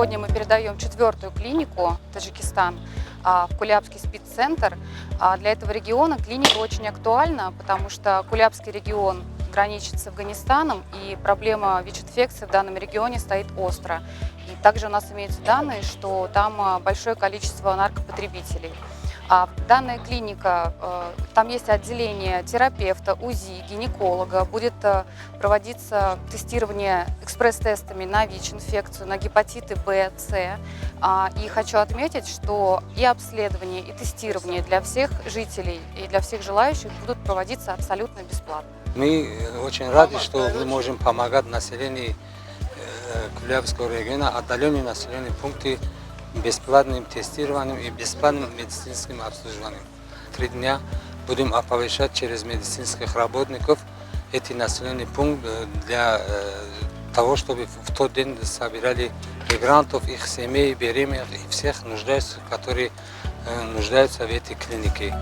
сегодня мы передаем 4-ю клинику в Таджикистан, в Кулябский СПИД-центр. Для этого региона клиника очень актуальна, потому что Кулябский регион граничит с Афганистаном, и проблема ВИЧ-инфекции в данном регионе стоит остро. И также у нас имеются данные, что там большое количество наркопотребителей. Данная клиника, там есть отделение терапевта, УЗИ, гинеколога, будет проводиться тестирование экспресс-тестами на ВИЧ-инфекцию, на гепатиты Б, С. И хочу отметить, что и обследование, и тестирование для всех жителей и для всех желающих будут проводиться абсолютно бесплатно. Мы очень рады, что мы можем помогать населению Кулябского региона, отдаленные населенные пункты, бесплатным тестированием и бесплатным медицинским обслуживанием. 3 дня будем оповещать через медицинских работников эти населенные пункты для того, чтобы в тот день собирали мигрантов, их семей, беременных и всех нуждающихся, которые нуждаются в этой клинике.